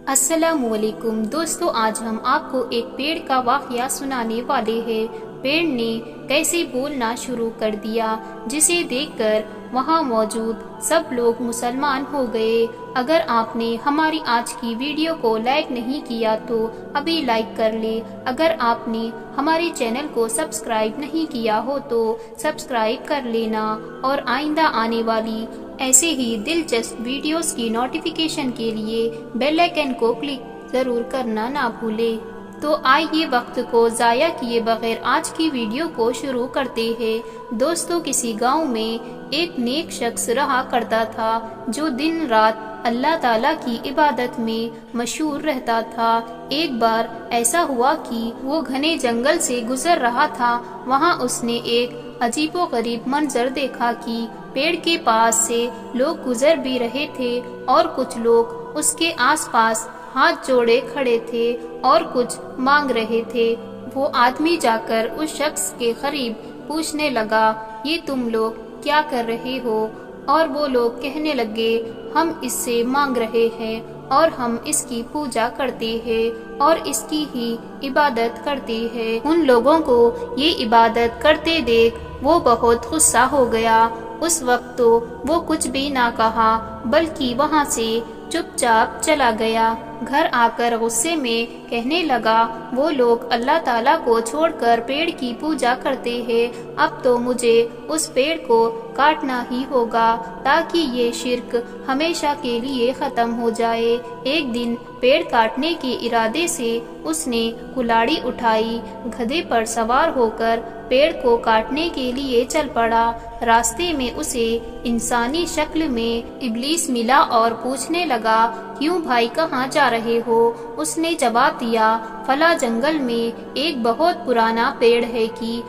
السلام علیکم دوستو، آج ہم آپ کو ایک پیڑ کا واقعہ سنانے والے ہیں۔ پیڑ نے کیسے بولنا شروع کر دیا، جسے دیکھ کر وہاں موجود سب لوگ مسلمان ہو گئے۔ اگر آپ نے ہماری آج کی ویڈیو کو لائک نہیں کیا تو ابھی لائک کر لیں۔ اگر آپ نے ہمارے چینل کو سبسکرائب نہیں کیا ہو تو سبسکرائب کر لینا، اور آئندہ آنے والی ایسے ہی دلچسپ ویڈیوز کی نوٹیفیکیشن کے لیے بیل آئیکن کو کلک ضرور کرنا نہ بھولیں۔ تو آئیے وقت کو ضائع کیے بغیر آج کی ویڈیو کو شروع کرتے ہیں۔ دوستو، کسی گاؤں میں ایک نیک شخص رہا کرتا تھا جو دن رات اللہ تعالیٰ کی عبادت میں مشغول رہتا تھا۔ ایک بار ایسا ہوا کہ وہ گھنے جنگل سے گزر رہا تھا۔ وہاں اس نے ایک عجیب و غریب منظر دیکھا کہ پیڑ کے پاس سے لوگ گزر بھی رہے تھے اور کچھ لوگ اس کے آس پاس ہاتھ جوڑے کھڑے تھے اور کچھ مانگ رہے تھے۔ وہ آدمی جا کر اس شخص کے قریب پوچھنے لگا، یہ تم لوگ کیا کر رہے ہو؟ اور وہ لوگ کہنے لگے، ہم اس سے مانگ رہے ہیں اور ہم اس کی پوجا کرتے ہیں اور اس کی ہی عبادت کرتے ہیں۔ ان لوگوں کو یہ عبادت کرتے دیکھ وہ بہت غصہ ہو گیا۔ اس وقت تو وہ کچھ بھی نہ کہا بلکہ وہاں سے چپ چاپ چلا گیا۔ گھر آ کر غصے میں کہنے لگا، وہ لوگ اللہ تعالیٰ کو چھوڑ کر پیڑ کی پوجا کرتے ہیں، اب تو مجھے اس پیڑ کو کاٹنا ہی ہوگا تاکہ یہ شرک ہمیشہ کے لیے ختم ہو جائے۔ ایک دن پیڑ کاٹنے کے ارادے سے اس نے کلاڑی اٹھائی، گدھے پر سوار ہو کر پیڑ کو کاٹنے کے لیے چل پڑا۔ راستے میں اسے انسانی شکل میں ابلیس ملا اور پوچھنے لگا، کیوں بھائی، کہاں جا رہے ہو؟ اس نے جواب دیا، فلاں جنگل میں ایک بہت پرانا پیڑ ہے کہ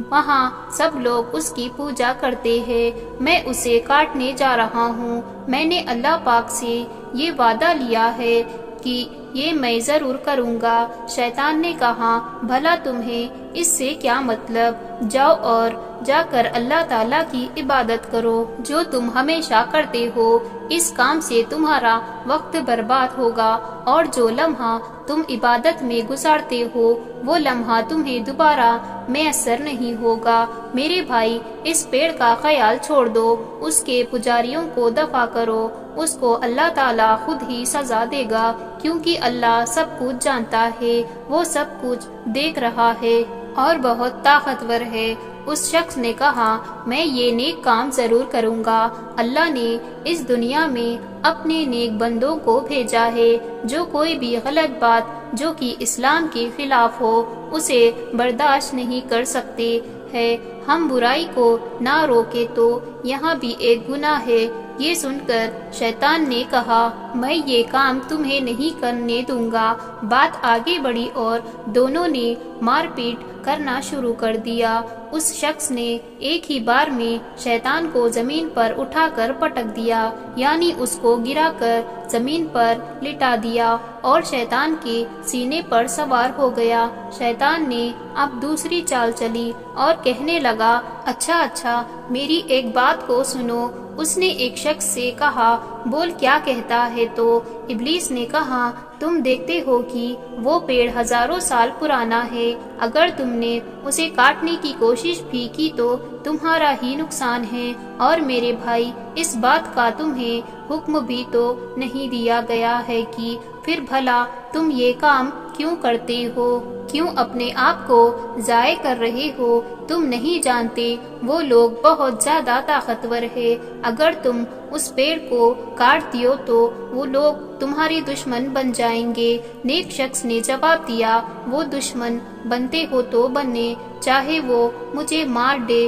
وہاں سب لوگ اس کی پوجا کرتے ہیں، میں اسے کاٹنے جا رہا ہوں۔ میں نے اللہ پاک سے یہ وعدہ لیا ہے کہ یہ میں ضرور کروں گا۔ شیطان نے کہا، بھلا تمہیں اس سے کیا مطلب؟ جاؤ اور جا کر اللہ تعالیٰ کی عبادت کرو جو تم ہمیشہ کرتے ہو۔ اس کام سے تمہارا وقت برباد ہوگا اور جو لمحہ تم عبادت میں گزارتے ہو وہ لمحہ تمہیں دوبارہ میسر نہیں ہوگا۔ میرے بھائی، اس پیڑ کا خیال چھوڑ دو، اس کے پجاریوں کو دفع کرو، اس کو اللہ تعالیٰ خود ہی سزا دے گا، کیونکہ اللہ سب کچھ جانتا ہے، وہ سب کچھ دیکھ رہا ہے اور بہت طاقتور ہے۔ اس شخص نے کہا، میں یہ نیک کام ضرور کروں گا۔ اللہ نے اس دنیا میں اپنے نیک بندوں کو بھیجا ہے جو کوئی بھی غلط بات جو کہ اسلام کے خلاف ہو اسے برداشت نہیں کر سکتے ہیں۔ ہم برائی کو نہ روکے تو یہاں بھی ایک گناہ ہے۔ یہ سن کر شیطان نے کہا، میں یہ کام تمہیں نہیں کرنے دوں گا۔ بات آگے بڑھی اور دونوں نے مار پیٹ کرنا شروع کر دیا۔ اس شخص نے ایک ہی بار میں شیطان کو زمین پر اٹھا کر پٹک دیا، یعنی اس کو گرا کر زمین پر لٹا دیا اور شیطان کے سینے پر سوار ہو گیا۔ شیطان نے اب دوسری چال چلی اور کہنے لگا، اچھا میری ایک بات کو سنو۔ اس نے ایک شخص سے کہا، بول، کیا کہتا ہے؟ تو ابلیس نے کہا، تم دیکھتے ہو کہ وہ پیڑ ہزاروں سال پرانا ہے، اگر تم نے اسے کاٹنے کی کوشش بھی کی تو تمہارا ہی نقصان ہے، اور میرے بھائی، اس بات کا تمہیں حکم بھی تو نہیں دیا گیا ہے کہ پھر بھلا تم یہ کام کیوں کرتے ہو؟ کیوں اپنے آپ کو ضائع کر رہے ہو؟ تم نہیں جانتے وہ لوگ بہت زیادہ طاقتور ہے، اگر تم اس پیڑ کو کاٹ دیو تو وہ لوگ تمہارے دشمن بن جائیں گے۔ نیک شخص نے جواب دیا، وہ دشمن بنتے ہو تو بنے، چاہے وہ مجھے مار دے،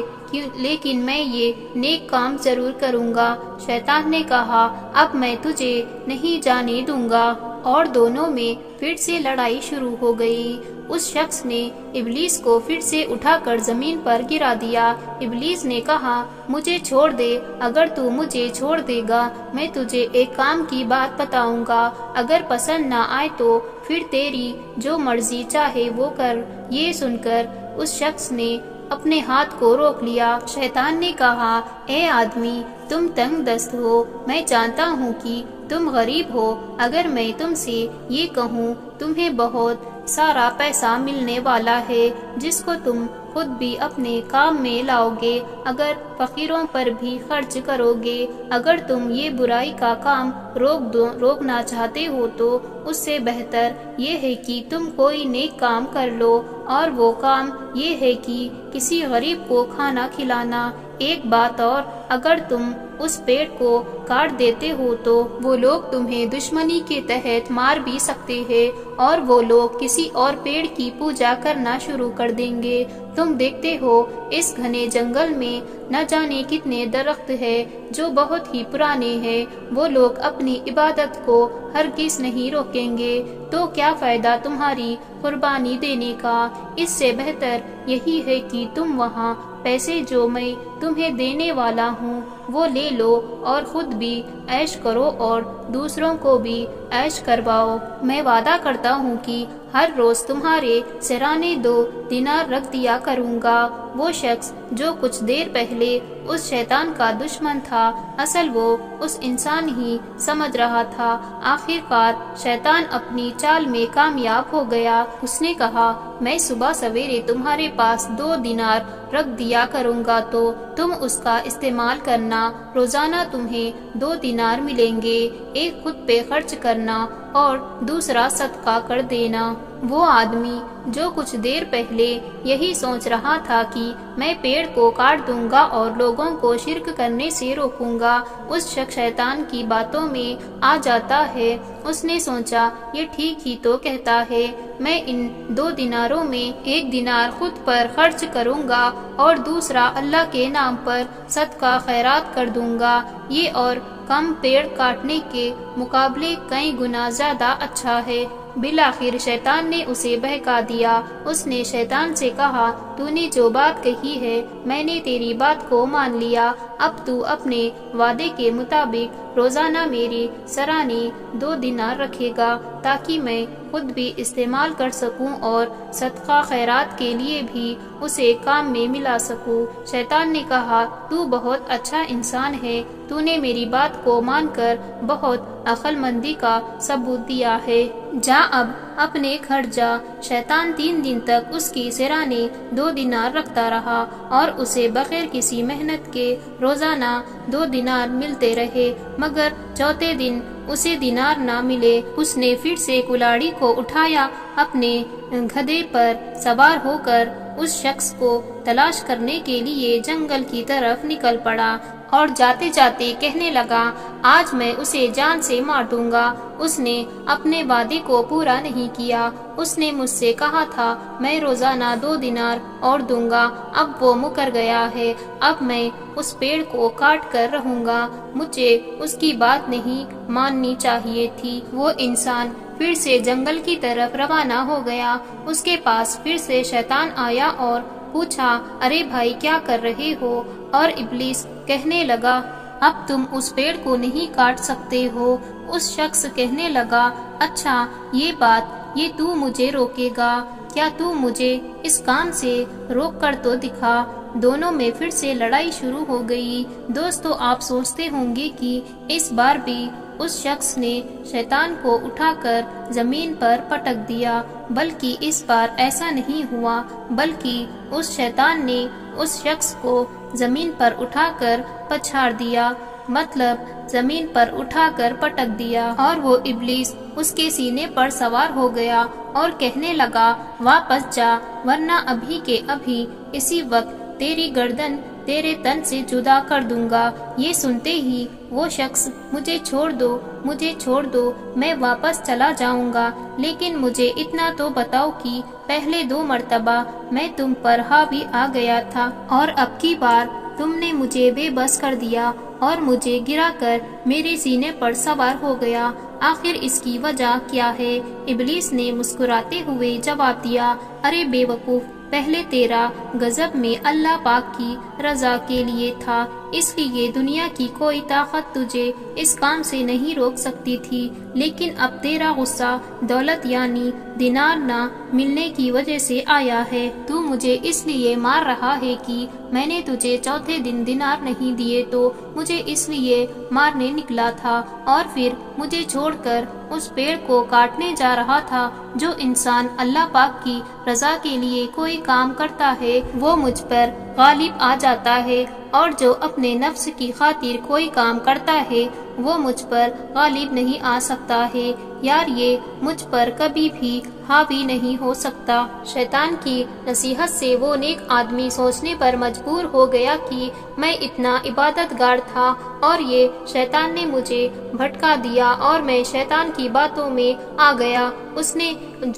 لیکن میں یہ نیک کام ضرور کروں گا۔ شیطان نے کہا، اب میں تجھے نہیں جانے دوں گا، اور دونوں میں پھر سے لڑائی شروع ہو گئی۔ اس شخص نے ابلیس کو پھر سے اٹھا کر زمین پر گرا دیا۔ ابلیس نے کہا، مجھے چھوڑ دے، اگر تو مجھے چھوڑ دے گا میں تجھے ایک کام کی بات بتاؤں گا، اگر پسند نہ آئے تو پھر تیری جو مرضی چاہے وہ کر۔ یہ سن کر اس شخص نے اپنے ہاتھ کو روک لیا۔ شیطان نے کہا، اے آدمی، تم تنگ دست ہو، میں جانتا ہوں کہ تم غریب ہو۔ اگر میں تم سے یہ کہوں تمہیں بہت سارا پیسہ ملنے والا ہے جس کو تم خود بھی اپنے کام میں لاؤ گے، اگر فقیروں پر بھی خرچ کرو گے، اگر تم یہ برائی کا کام روکنا چاہتے ہو تو اس سے بہتر یہ ہے کہ تم کوئی نیک کام کر لو، اور وہ کام یہ ہے کہ کسی غریب کو کھانا کھلانا۔ ایک بات اور، اگر تم اس پیڑ کو کاٹ دیتے ہو تو وہ لوگ تمہیں دشمنی کے تحت مار بھی سکتے ہیں، اور وہ لوگ کسی اور پیڑ کی پوجا کرنا شروع کر دیں گے۔ تم دیکھتے ہو اس گھنے جنگل میں نہ جانے کتنے درخت ہیں جو بہت ہی پرانے ہیں، وہ لوگ اپنی عبادت کو ہرگز نہیں روکیں گے، تو کیا فائدہ تمہاری قربانی دینے کا؟ اس سے بہتر یہی ہے کہ تم وہاں پیسے جو میں تمہیں دینے والا ہوں وہ لے لو اور خود بھی عیش کرو اور دوسروں کو بھی عیش کرواؤ۔ میں وعدہ کرتا ہوں کہ ہر روز تمہارے سرانے 2 دینار رکھ دیا کروں گا۔ وہ شخص جو کچھ دیر پہلے اس شیطان کا دشمن تھا، اصل وہ اس انسان ہی سمجھ رہا تھا۔ آخر کار شیطان اپنی چال میں کامیاب ہو گیا۔ اس نے کہا، میں صبح سویرے تمہارے پاس 2 دینار رکھ دیا کروں گا تو تم اس کا استعمال کرنا، روزانہ تمہیں 2 دینار ملیں گے، ایک خود پہ خرچ کرنا اور دوسرا صدقہ کر دینا۔ وہ آدمی جو کچھ دیر پہلے یہی سوچ رہا تھا کہ میں پیڑ کو کاٹ دوں گا اور لوگوں کو شرک کرنے سے روکوں گا، اس شخص شیطان کی باتوں میں آ جاتا ہے۔ اس نے سوچا، یہ ٹھیک ہی تو کہتا ہے، میں ان 2 دیناروں میں 1 دینار خود پر خرچ کروں گا اور دوسرا اللہ کے نام پر صدقہ خیرات کر دوں گا، یہ اور کم پیڑ کاٹنے کے مقابلے کئی گنا زیادہ اچھا ہے۔ بالآخر شیطان نے اسے بہکا دیا۔ اس نے شیطان سے کہا، تو نے جو بات کہی ہے میں نے تیری بات کو مان لیا، اب تو اپنے وعدے کے مطابق روزانہ میرے سرانے 2 دینار رکھے گا تاکہ میں خود بھی استعمال کر سکوں اور صدقہ خیرات کے لیے بھی اسے کام میں ملا سکوں۔ شیطان نے کہا، تو بہت اچھا انسان ہے، تو نے میری بات کو مان کر بہت عقل مندی کا ثبوت دیا ہے، جا اب اپنے گھر جا۔ شیطان 3 دن تک اس کی سرانے 2 دینار رکھتا رہا اور اسے بغیر کسی محنت کے روزانہ 2 دینار ملتے رہے، مگر چوتھے دن اسے دینار نہ ملے۔ اس نے پھر سے کلاڑی کو اٹھایا، اپنے گدھے پر سوار ہو کر اس شخص کو تلاش کرنے کے لیے جنگل کی طرف نکل پڑا اور جاتے جاتے کہنے لگا، آج میں اسے جان سے مار دوں گا۔ اس نے اپنے وعدے کو پورا نہیں کیا۔ اس نے مجھ سے کہا تھا میں روزانہ 2 دینار اور دوں گا، اب وہ مکر گیا ہے، اب میں اس پیڑ کو کاٹ کر رہوں گا، مجھے اس کی بات نہیں ماننی چاہیے تھی۔ وہ انسان پھر سے جنگل کی طرف روانہ ہو گیا۔ اس کے پاس پھر سے شیطان آیا اور پوچھا، ارے بھائی کیا کر رہے ہو؟ اور ابلیس کہنے لگا، اب تم اس پیڑ کو نہیں کاٹ سکتے ہو۔ اس شخص کہنے لگا، اچھا یہ تو مجھے روکے گا، کیا تو مجھے اس کام سے روک کر تو دکھا۔ دونوں میں پھر سے لڑائی شروع ہو گئی۔ دوستو، آپ سوچتے ہوں گے کہ اس بار بھی اس شخص نے شیطان کو اٹھا کر زمین پر پٹک دیا، بلکہ اس بار ایسا نہیں ہوا، بلکہ اس شیطان نے اس شخص کو زمین پر اٹھا کر پچھاڑ دیا، مطلب زمین پر اٹھا کر پٹک دیا، اور وہ ابلیس اس کے سینے پر سوار ہو گیا اور کہنے لگا، واپس جا ورنہ ابھی کے ابھی اسی وقت تیری گردن تیرے تن سے جدا کر دوں گا۔ یہ سنتے ہی وہ شخص، مجھے چھوڑ دو، میں واپس چلا جاؤں گا، لیکن مجھے اتنا تو بتاؤ کہ پہلے 2 مرتبہ میں تم پر حاوی آ گیا تھا اور اب کی بار تم نے مجھے بے بس کر دیا اور مجھے گرا کر میرے سینے پر سوار ہو گیا، آخر اس کی وجہ کیا ہے؟ ابلیس نے مسکراتے ہوئے جواب دیا، ارے بے وقوف، پہلے تیرا غضب میں اللہ پاک کی رضا کے لیے تھا، اس لیے دنیا کی کوئی طاقت تجھے اس کام سے نہیں روک سکتی تھی، لیکن اب تیرا غصہ دولت یعنی دینار نہ ملنے کی وجہ سے آیا ہے۔ تو مجھے اس لیے مار رہا ہے کہ میں نے تجھے چوتھے دن دینار نہیں دیے تو مجھے اس لیے مارنے نکلا تھا، اور پھر مجھے چھوڑ کر اس پیڑ کو کاٹنے جا رہا تھا۔ جو انسان اللہ پاک کی رضا کے لیے کوئی کام کرتا ہے وہ مجھ پر غالب آ جاتا ہے، اور جو اپنے نفس کی خاطر کوئی کام کرتا ہے وہ مجھ پر غالب نہیں آ سکتا ہے۔ یار یہ مجھ پر کبھی بھی حاوی نہیں ہو سکتا۔ شیطان کی نصیحت سے وہ نیک آدمی سوچنے پر مجبور ہو گیا کہ میں اتنا عبادت گار تھا اور یہ شیطان نے مجھے بھٹکا دیا اور میں شیطان کی باتوں میں آ گیا۔ اس نے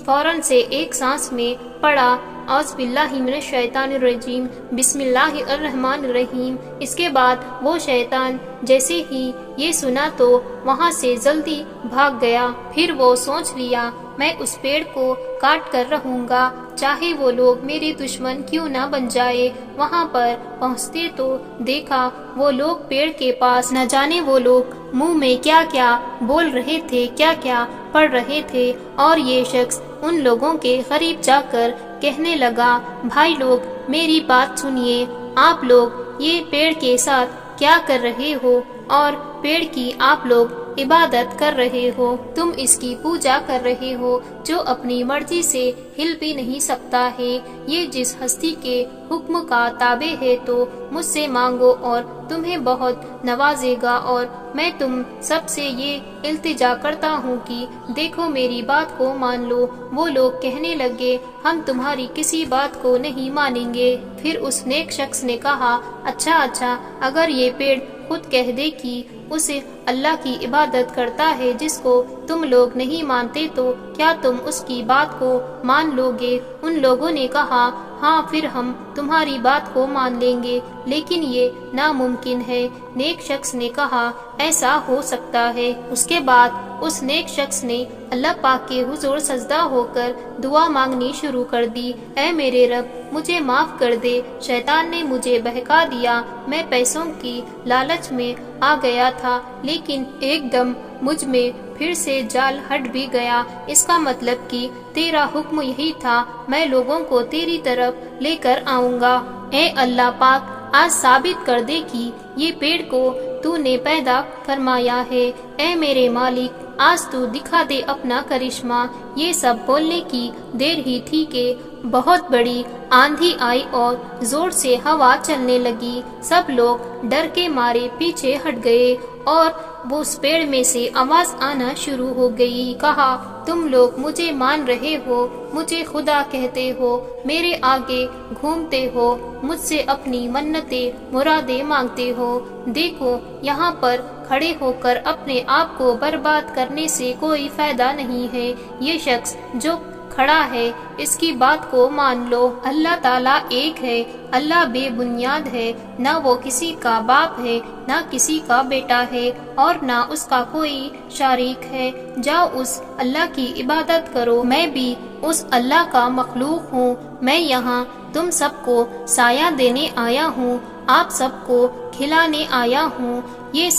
فوراً سے ایک سانس میں پڑھا اعوذ باللہ من الشیطان الرجیم بسم اللہ الرحمن الرحیم۔ اس کے بعد وہ شیطان جیسے ہی یہ سنا تو وہاں سے جلدی بھاگ گیا۔ پھر وہ سوچ لیا میں اس پیڑ کو کاٹ کر رہوں گا، چاہے وہ لوگ میرے دشمن کیوں نہ بن جائے۔ وہاں پر پہنچتے تو دیکھا وہ لوگ پیڑ کے پاس، نہ جانے وہ لوگ منہ میں کیا کیا بول رہے تھے، کیا کیا پڑھ رہے تھے، اور یہ شخص ان لوگوں کے قریب جا کر کہنے لگا بھائی لوگ میری بات سنیے، آپ لوگ یہ پیڑ کے ساتھ کیا کر رہے ہو، اور پیڑ کی آپ لوگ عبادت کر رہے ہو، تم اس کی پوجا کر رہے ہو جو اپنی مرضی سے ہل بھی نہیں سکتا ہے۔ یہ جس ہستی کے حکم کا تابع ہے تو مجھ سے مانگو اور تمہیں بہت نوازے گا، اور میں تم سب سے یہ التجا کرتا ہوں کہ دیکھو میری بات کو مان لو۔ وہ لوگ کہنے لگے ہم تمہاری کسی بات کو نہیں مانیں گے۔ پھر اس نیک شخص نے کہا اچھا اگر یہ پیڑ خود کہہ دے کہ اسے اللہ کی عبادت کرتا ہے جس کو تم لوگ نہیں مانتے تو کیا تم اس کی بات کو مان لو گے؟ ان لوگوں نے کہا ہاں پھر ہم تمہاری بات کو مان لیں گے، لیکن یہ ناممکن ہے۔ نیک شخص نے کہا ایسا ہو سکتا ہے۔ اس کے بعد اس نیک شخص نے اللہ پاک کے حضور سجدہ ہو کر دعا مانگنی شروع کر دی، اے میرے رب مجھے معاف کر دے، شیطان نے مجھے بہکا دیا، میں پیسوں کی لالچ میں آ گیا تھا، لیکن ایک دم مجھ میں پھر سے جال ہٹ بھی گیا۔ اس کا مطلب کہ تیرا حکم یہی تھا، میں لوگوں کو تیری طرف لے کر آؤں گا۔ اے اللہ پاک آج ثابت کر دے کہ یہ پیڑ کو تو نے پیدا فرمایا ہے۔ اے میرے مالک آج تو دکھا دے اپنا کرشمہ۔ یہ سب بولنے کی دیر ہی تھی کہ بہت بڑی آندھی آئی اور زور سے ہوا چلنے لگی۔ سب لوگ ڈر کے مارے پیچھے ہٹ گئے اور وہ اس پیڑ میں سے آواز آنا شروع ہو گئی۔ کہا تم لوگ مجھے مان رہے ہو، مجھے خدا کہتے ہو، میرے آگے گھومتے ہو، مجھ سے اپنی منتیں مرادیں مانگتے ہو۔ دیکھو یہاں پر کھڑے ہو کر اپنے آپ کو برباد کرنے سے کوئی فائدہ نہیں ہے۔ یہ شخص جو کھڑا ہے اس کی بات کو مان لو۔ اللہ تعالیٰ ایک ہے، اللہ بے بنیاد ہے، نہ وہ کسی کا باپ ہے، نہ کسی کا بیٹا ہے، اور نہ اس کا کوئی شریک ہے۔ جاؤ اس اللہ کی عبادت کرو، میں بھی اس اللہ کا مخلوق ہوں۔ میں یہاں تم سب کو سایہ دینے آیا ہوں، آپ سب کو کھلانے آیا ہوں۔ یہ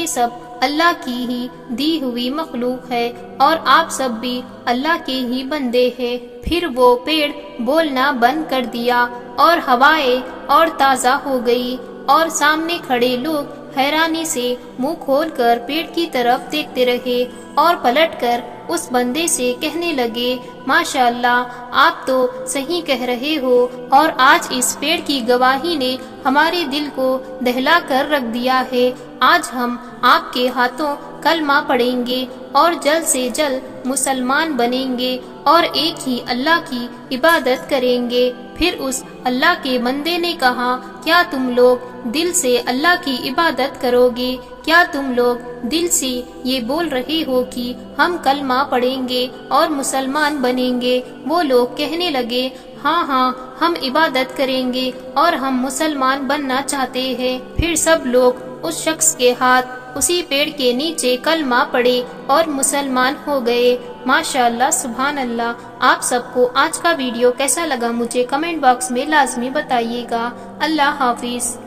سب اللہ کی ہی دی ہوئی مخلوق ہے، اور آپ سب بھی اللہ کے ہی بندے ہیں۔ پھر وہ پیڑ بولنا بند کر دیا اور ہوائیں اور تازہ ہو گئی، اور سامنے کھڑے لوگ حیرانی سے منہ کھول کر پیڑ کی طرف دیکھتے رہے، اور پلٹ کر اس بندے سے کہنے لگے ماشاءاللہ آپ تو صحیح کہہ رہے ہو، اور آج اس پیڑ کی گواہی نے ہمارے دل کو دہلا کر رکھ دیا ہے۔ آج ہم آپ کے ہاتھوں کلمہ پڑھیں گے اور جلد سے جلد مسلمان بنیں گے اور ایک ہی اللہ کی عبادت کریں گے۔ پھر اس اللہ کے بندے نے کہا کیا تم لوگ دل سے اللہ کی عبادت کرو گے؟ کیا تم لوگ دل سے یہ بول رہے ہو کہ ہم کلمہ پڑھیں گے اور مسلمان بنیں گے؟ وہ لوگ کہنے لگے ہاں ہم عبادت کریں گے اور ہم مسلمان بننا چاہتے ہیں۔ پھر سب لوگ اس شخص کے ہاتھ اسی پیڑ کے نیچے کلمہ پڑھے اور مسلمان ہو گئے۔ ماشاءاللہ، سبحان اللہ۔ آپ سب کو آج کا ویڈیو کیسا لگا مجھے کمنٹ باکس میں لازمی بتائیے گا۔ اللہ حافظ۔